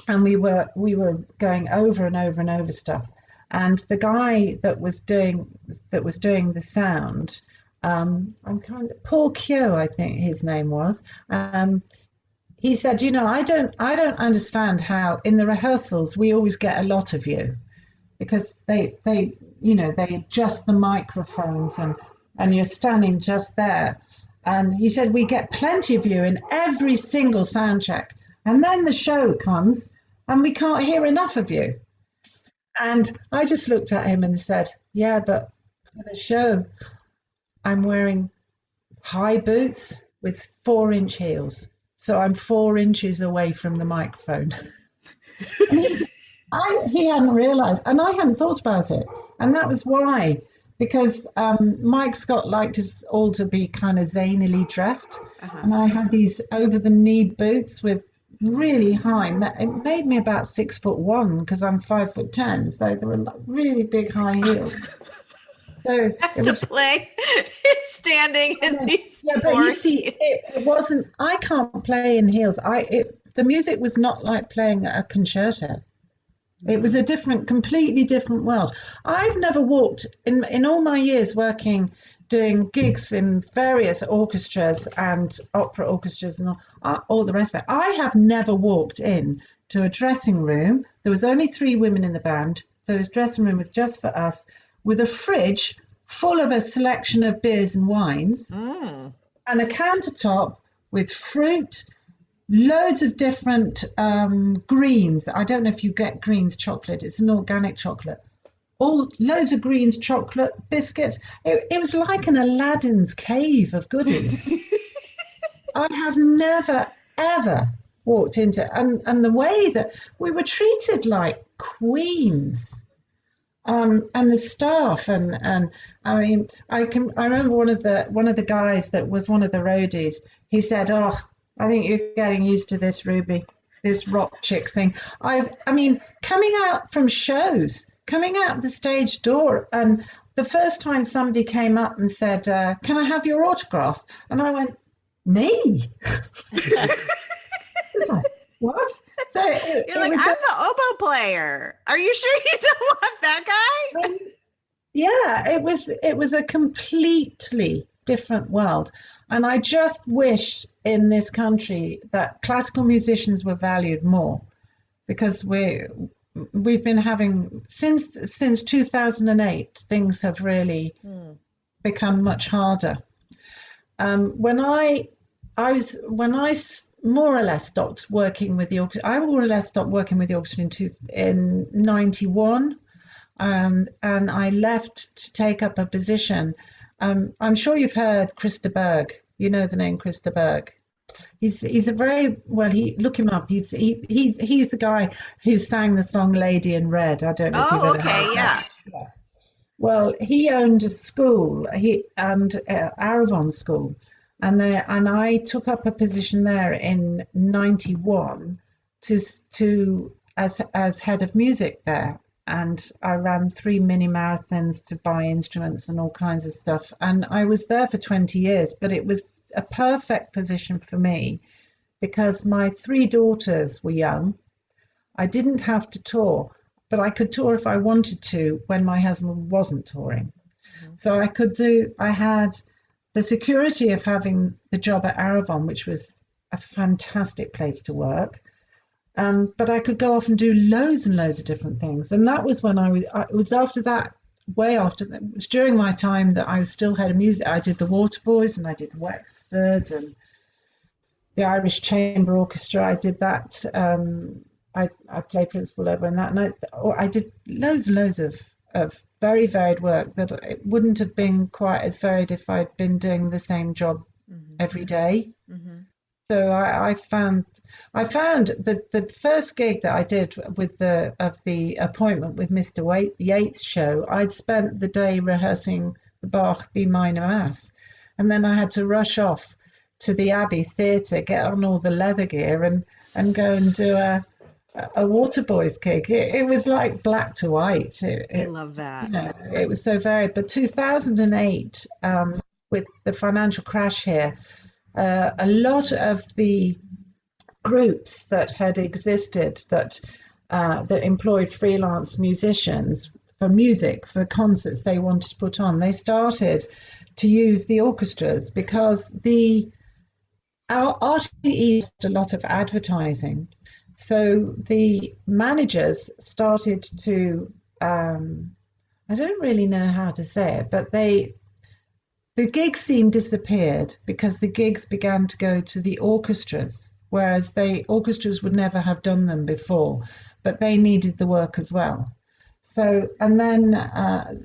we were going over and over and over stuff. And the guy that was doing the sound, Paul Keogh, I think his name was. He said, I don't understand how in the rehearsals we always get a lot of you, because they adjust the microphones and you're standing just there. And he said, we get plenty of you in every single sound check. And then the show comes and we can't hear enough of you. And I just looked at him and said, yeah, but for the show, I'm wearing high boots with 4-inch heels. So I'm 4 inches away from the microphone. And he hadn't realised, and I hadn't thought about it. And that was why, because Mike Scott liked us all to be kind of zanily dressed. And I had these over-the-knee boots with really high. It made me about 6'1" because I'm 5'10", so they were like really big high heels. So it was to play standing in these. Yeah, but you see, it wasn't. I can't play in heels. The music was not like playing a concerto. It was a completely different world. I've never walked in all my years working, doing gigs in various orchestras and opera orchestras and all the rest of it. I have never walked in to a dressing room. There was only 3 women in the band, so his dressing room was just for us, with a fridge full of a selection of beers and wines, and a countertop with fruit, loads of different greens. I don't know if you get greens chocolate. It's an organic chocolate. Loads of greens chocolate, biscuits. It was like an Aladdin's cave of goodies. I have never, ever walked into, and the way that we were treated like queens. And the staff, and I mean, I remember one of the guys that was one of the roadies. He said, "Oh, I think you're getting used to this, Ruby, this rock chick thing." I mean, coming out from shows, coming out the stage door, and the first time somebody came up and said, "Can I have your autograph?" And I went, "Me?" It's like, what? So you're like, I'm the oboe player. Are you sure you don't want that guy? Yeah, it was a completely different world. And I just wish in this country that classical musicians were valued more, because we've been having since 2008, things have really become much harder. When I more or less stopped working with the orchestra. I more or less stopped working with the orchestra in 91, and I left to take up a position. I'm sure you've heard Christa Berg. You know the name Christa Berg. He's a very well. Look him up. He's the guy who sang the song "Lady in Red." I don't know if you've ever heard that. Yeah. Well, he owned a school. He owned Arravon School. And I took up a position there in 91 as head of music there, and I ran 3 mini marathons to buy instruments and all kinds of stuff. And I was there for 20 years, but it was a perfect position for me because my 3 daughters were young. I didn't have to tour, but I could tour if I wanted to when my husband wasn't touring. So I had the security of having the job at Arravon, which was a fantastic place to work. But I could go off and do loads and loads of different things. And that was when it was after that, way after that, it was during my time that I was still head of music. I did the Waterboys and I did Wexford and the Irish Chamber Orchestra. I did that. I played principal over in that. And I did loads and loads of very varied work that it wouldn't have been quite as varied if I'd been doing the same job every day. So I found that the first gig that I did with the appointment with Mr. Yates show, I'd spent the day rehearsing the Bach B minor mass, and then I had to rush off to the Abbey Theatre, get on all the leather gear, and go and do a a water boy's gig. It was like black to white. I love that. It was so varied. But 2008, with the financial crash here, a lot of the groups that had existed that employed freelance musicians for music, for concerts they wanted to put on, they started to use the orchestras because our RTE used a lot of advertising. So the managers started to, I don't really know how to say it, but the gig scene disappeared because the gigs began to go to the orchestras, whereas orchestras would never have done them before, but they needed the work as well. So, and then,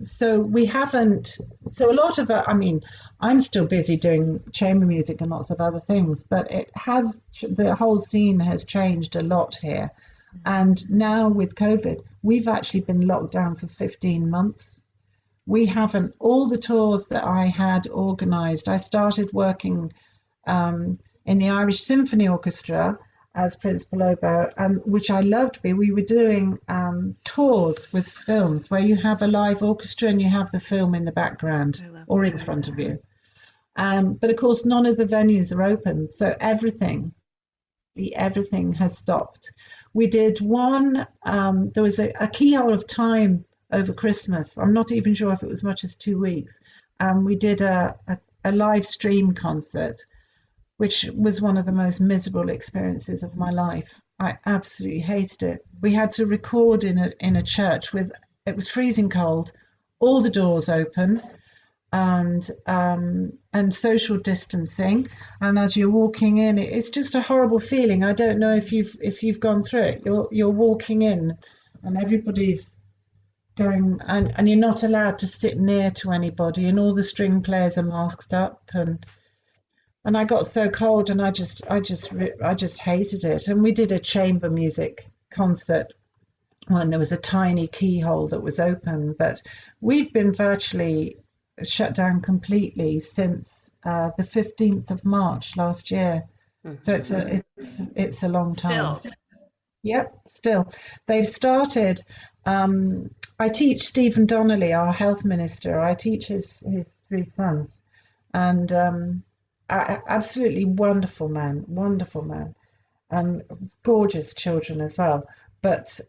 so we haven't, so a lot of it, I mean, I'm still busy doing chamber music and lots of other things, but the whole scene has changed a lot here. And now with COVID, we've actually been locked down for 15 months. We haven't, all the tours that I had organized, I started working in the Irish Symphony Orchestra as principal oboe, which I loved. We were doing tours with films where you have a live orchestra and you have the film in the background or in front of you. But of course, none of the venues are open, so everything has stopped. We did one, there was a keyhole of time over Christmas. I'm not even sure if it was much as 2 weeks. We did a live stream concert, which was one of the most miserable experiences of my life. I absolutely hated it. We had to record in a church it was freezing cold, all the doors open, and social distancing. And as you're walking in, it's just a horrible feeling. I don't know if you've gone through it. You're walking in, and everybody's going, and you're not allowed to sit near to anybody, and all the string players are masked up, and I got so cold, and I just hated it. And we did a chamber music concert when there was a tiny keyhole that was open, but we've been virtually shut down completely since the 15th of March last year. So it's a long time. Still. Yep, still. They've started. I teach Stephen Donnelly, our health minister. I teach his 3 sons, and absolutely wonderful man, and gorgeous children as well. But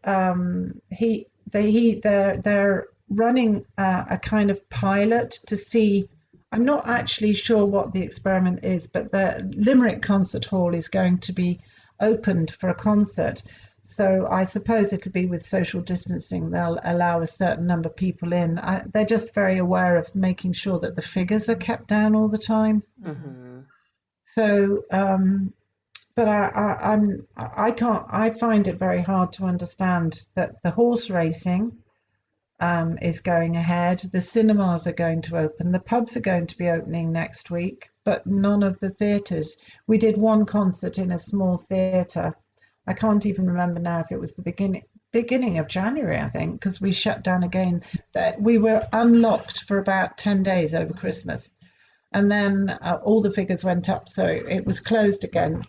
they're running a kind of pilot to see. I'm not actually sure what the experiment is, but the Limerick Concert Hall is going to be opened for a concert. So I suppose it'll be with social distancing. They'll allow a certain number of people in. They're just very aware of making sure that the figures are kept down all the time. Mm-hmm. So, but I find it very hard to understand that the horse racing is going ahead. The cinemas are going to open. The pubs are going to be opening next week, but none of the theatres. We did one concert in a small theatre. I can't even remember now if it was the beginning of January, I think, because we shut down again. We were unlocked for about 10 days over Christmas. And then all the figures went up, so it was closed again.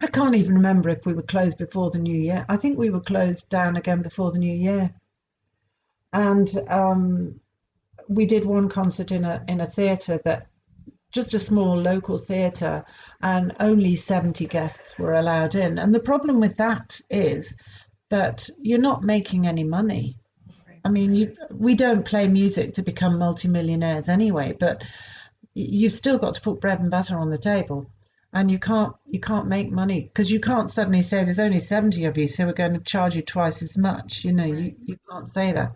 I can't even remember if we were closed before the new year. I think we were closed down again before the new year. And we did one concert in a theatre, just a small local theatre, and only 70 guests were allowed in. And the problem with that is that you're not making any money. I mean, we don't play music to become multimillionaires anyway, but you've still got to put bread and butter on the table, and you can't make money because you can't suddenly say there's only 70 of you, so we're going to charge you twice as much. You can't say that.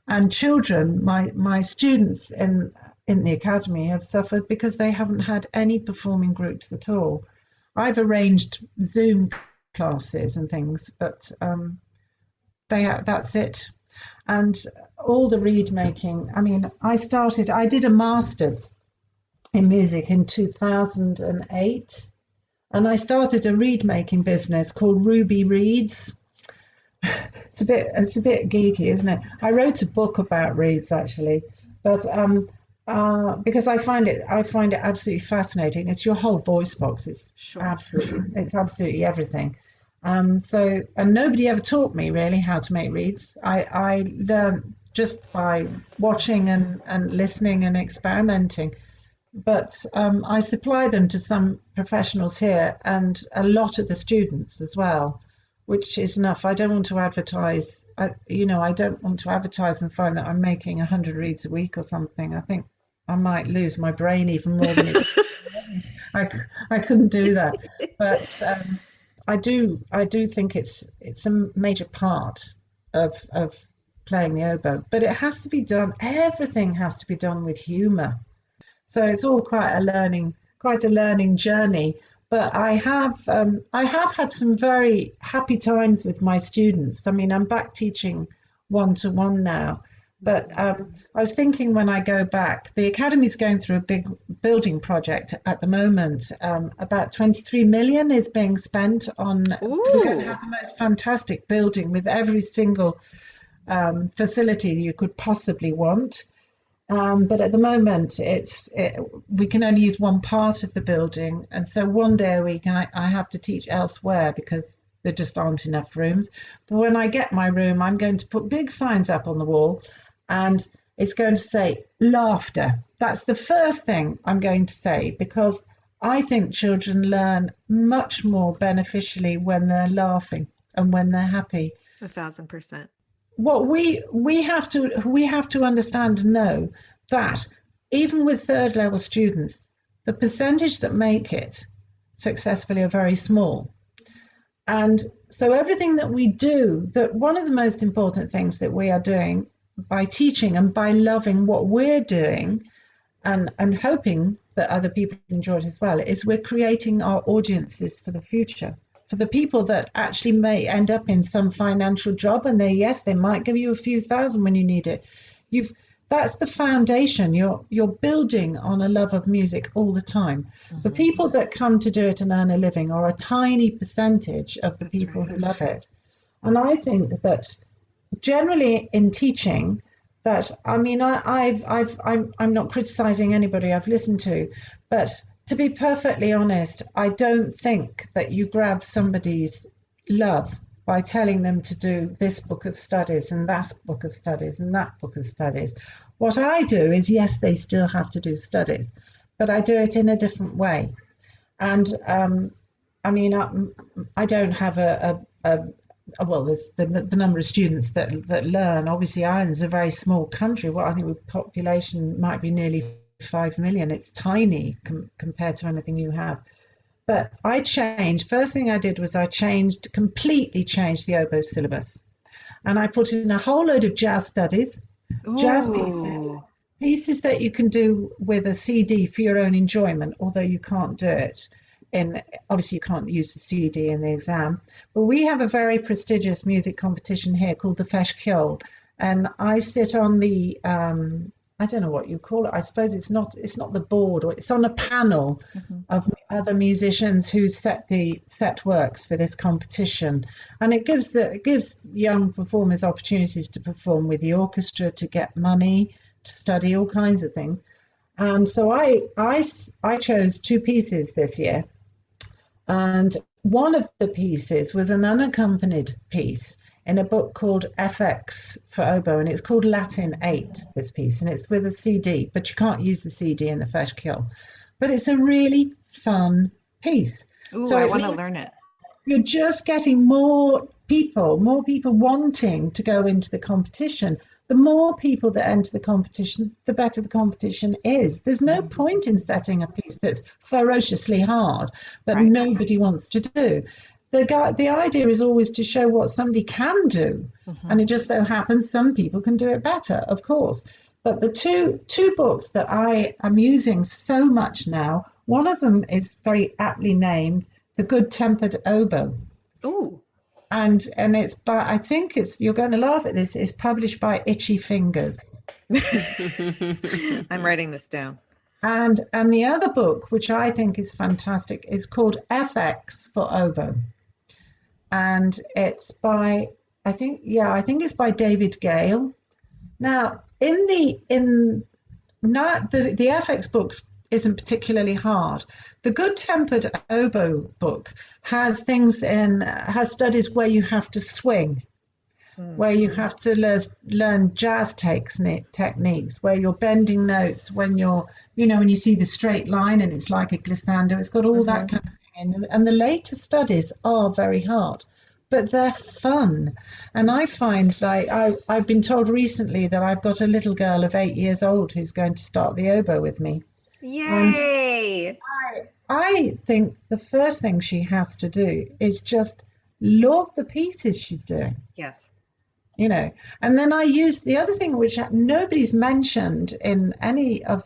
And children, my students in the academy have suffered because they haven't had any performing groups at all. I've arranged Zoom classes and things, but that's it. And all the reed making. I mean, I did a master's in music in 2008, and I started a reed making business called Ruby Reeds. It's a bit geeky, isn't it? I wrote a book about reeds actually, but because I find it absolutely fascinating. It's your whole voice box. It's absolutely everything. And nobody ever taught me really how to make reeds. I learned just by watching and listening and experimenting. But I supply them to some professionals here and a lot of the students as well, which is enough. I don't want to advertise. I don't want to advertise and find that I'm making 100 reeds a week or something. I think I might lose my brain even more than it's. I couldn't do that, but I do think it's a major part of playing the oboe. But it has to be done. Everything has to be done with humour. So it's all quite a learning journey. But I have had some very happy times with my students. I mean, I'm back teaching one-to-one now. But I was thinking when I go back, the Academy's going through a big building project at the moment. About 23 million is being spent on. We're going to have the most fantastic building with every single facility you could possibly want. But at the moment, we can only use one part of the building, and so one day a week I have to teach elsewhere because there just aren't enough rooms. But when I get my room, I'm going to put big signs up on the wall, and it's going to say laughter. That's the first thing I'm going to say, because I think children learn much more beneficially when they're laughing and when they're happy. 1,000%. What we have to understand and know that even with third level students, the percentage that make it successfully are very small. And so everything that we do, that one of the most important things that we are doing by teaching and by loving what we're doing and hoping that other people enjoy it as well, is we're creating our audiences for the future. For the people that actually may end up in some financial job, and they might give you a few thousand when you need it. That's the foundation. You're building on a love of music all the time. Mm-hmm. The people that come to do it and earn a living are a tiny percentage of the people who love it. And I think that generally in teaching, that I mean, I'm not criticizing anybody I've listened to, but to be perfectly honest, I don't think that you grab somebody's love by telling them to do this book of studies and that book of studies and that book of studies. What I do is, yes, they still have to do studies, but I do it in a different way. And I mean, I don't have there's the number of students that learn. Obviously, Ireland's a very small country. Well, I think the population might be nearly 5 million. It's tiny compared to anything you have. But first thing I did was I completely changed the oboe syllabus. And I put in a whole load of jazz studies, jazz pieces that you can do with a CD for your own enjoyment, although you can't do it. Obviously, you can't use the CD in the exam. But we have a very prestigious music competition here called the Feis Ceoil. And I sit on the I don't know what you call it. I suppose it's not the board, or it's on a panel of other musicians who set works for this competition, and it gives young performers opportunities to perform with the orchestra, to get money, to study all kinds of things. And so I chose two pieces this year, and one of the pieces was an unaccompanied piece in a book called FX for Oboe, and it's called Latin 8, this piece, and it's with a CD, but you can't use the CD in the Feis Ceoil. But it's a really fun piece. Ooh, so I want to learn it. You're just getting more people wanting to go into the competition. The more people that enter the competition, the better the competition is. There's no point in setting a piece that's ferociously hard that nobody wants to do. The idea is always to show what somebody can do, and it just so happens some people can do it better, of course. But the two books that I am using so much now, one of them is very aptly named The Good-Tempered Oboe. Ooh. And it's by, I think you're going to laugh at this, it's published by Itchy Fingers. I'm writing this down. And the other book, which I think is fantastic, is called FX for Oboe. And it's by, I think it's by David Gale. Now, the FX books isn't particularly hard. The Good Tempered Oboe book has studies where you have to swing, where you have to learn jazz techniques, where you're bending notes, when when you see the straight line and it's like a glissando. It's got all that kind of thing. And the later studies are very hard, but they're fun. And I find, like, I've been told recently that I've got a little girl of 8 years old who's going to start the oboe with me. Yay! And I think the first thing she has to do is just love the pieces she's doing. Yes. And then I use the other thing, which nobody's mentioned in any of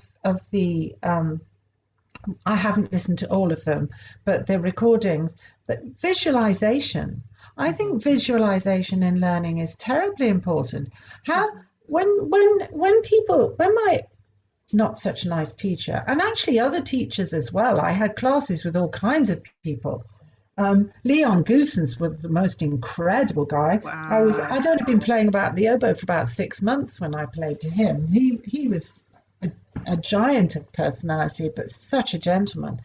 the, I haven't listened to all of them, but the recordings, that visualization. I think visualization in learning is terribly important. When my not such a nice teacher, and actually other teachers as well, I had classes with all kinds of people. Leon Goosens was the most incredible guy. Wow. I'd only been playing about the oboe for about 6 months when I played to him. He was a giant of personality, but such a gentleman.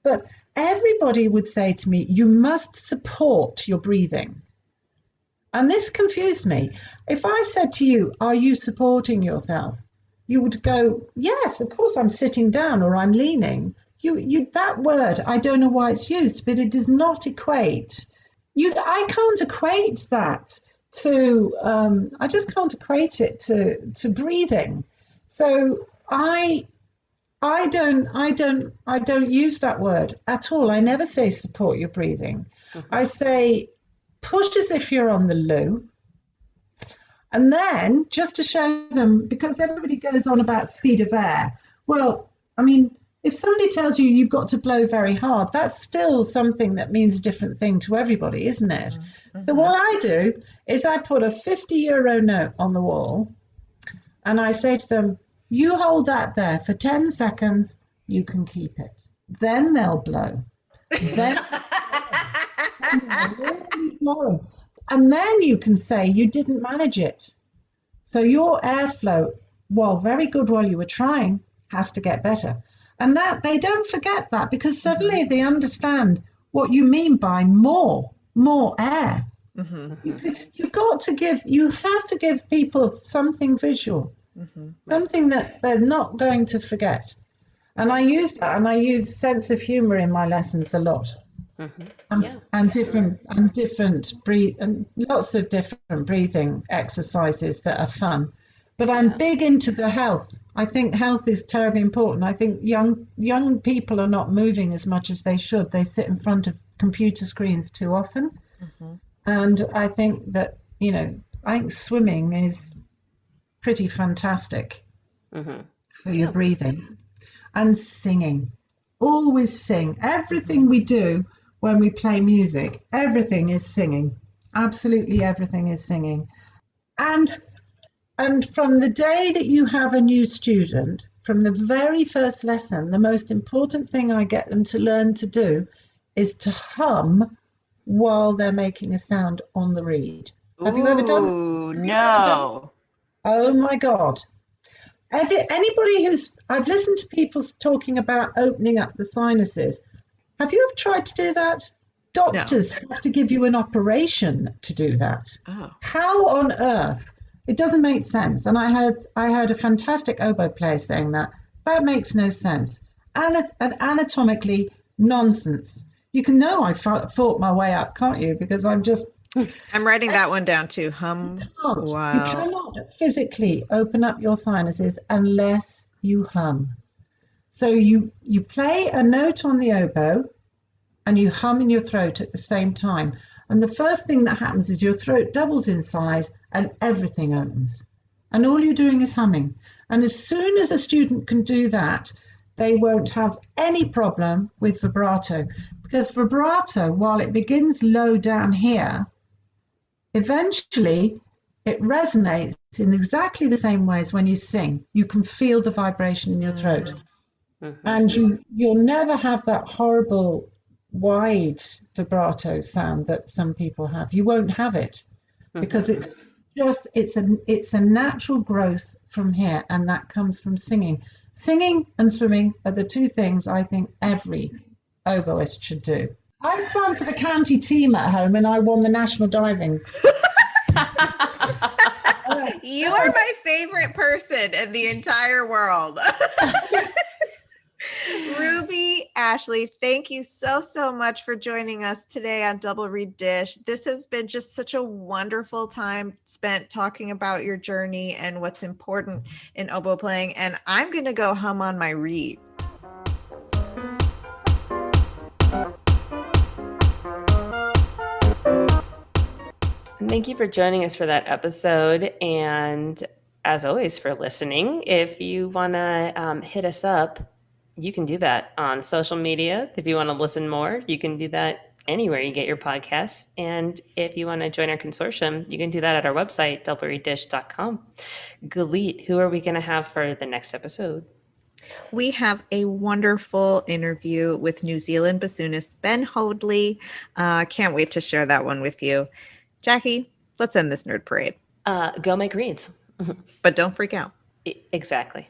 But everybody would say to me, you must support your breathing. And this confused me. If I said to you, are you supporting yourself? You would go, yes, of course I'm sitting down or I'm leaning. That word, I don't know why it's used, but it does not equate. I can't equate that to. I just can't equate it to breathing. So I don't use that word at all. I never say support your breathing. I say push as if you're on the loo. And then just to show them, because everybody goes on about speed of air. Well, I mean, if somebody tells you you've got to blow very hard, that's still something that means a different thing to everybody, isn't it? Mm-hmm. So what I do is I put a €50 note on the wall and I say to them, you hold that there for 10 seconds, you can keep it. Then they'll blow. Then and then you can say you didn't manage it. So your airflow, while very good while you were trying, has to get better. And that they don't forget that, because suddenly they understand what you mean by more air. You have to give people something visual, something that they're not going to forget. And I use that, and I use sense of humor in my lessons a lot. And lots of different breathing exercises that are fun. But I'm big into the health. I think health is terribly important. I think young people are not moving as much as they should. They sit in front of computer screens too often. And I think that, I think swimming is pretty fantastic for your breathing. And singing. Always sing. Everything we do when we play music, everything is singing. Absolutely everything is singing. And from the day that you have a new student, from the very first lesson, the most important thing I get them to learn to do is to hum while they're making a sound on the reed. Have you ever done? No. Oh my God. Anybody I've listened to people talking about opening up the sinuses. Have you ever tried to do that? Doctors have to give you an operation to do that. Oh. How on earth? It doesn't make sense. And I heard a fantastic oboe player saying that. That makes no sense. And anatomically nonsense. You can know I fought my way up, can't you? Because I'm writing that one down too. Hum. Wow. You cannot physically open up your sinuses unless you hum. So you play a note on the oboe and you hum in your throat at the same time. And the first thing that happens is your throat doubles in size and everything opens. And all you're doing is humming. And as soon as a student can do that, they won't have any problem with vibrato. Because vibrato, while it begins low down here, eventually it resonates in exactly the same way as when you sing. You can feel the vibration in your throat. And you'll never have that horrible wide vibrato sound that some people have. You won't have it because it's a natural growth from here, and that comes from singing. Singing and swimming are the two things I think every oboist should do. I swam for the county team at home and I won the national diving. You are my favorite person in the entire world. Ruby, Ashley, thank you so much for joining us today on Double Reed Dish. This has been just such a wonderful time spent talking about your journey and what's important in oboe playing. And I'm going to go hum on my reed. Thank you for joining us for that episode. And as always, for listening. If you want to hit us up, you can do that on social media. If you want to listen more, you can do that anywhere you get your podcasts. And if you want to join our consortium, you can do that at our website, doublereaddish.com. Galit, who are we going to have for the next episode? We have a wonderful interview with New Zealand bassoonist Ben Hoadley. Can't wait to share that one with you. Jacqui, let's end this nerd parade. Go make reads. But don't freak out. Exactly.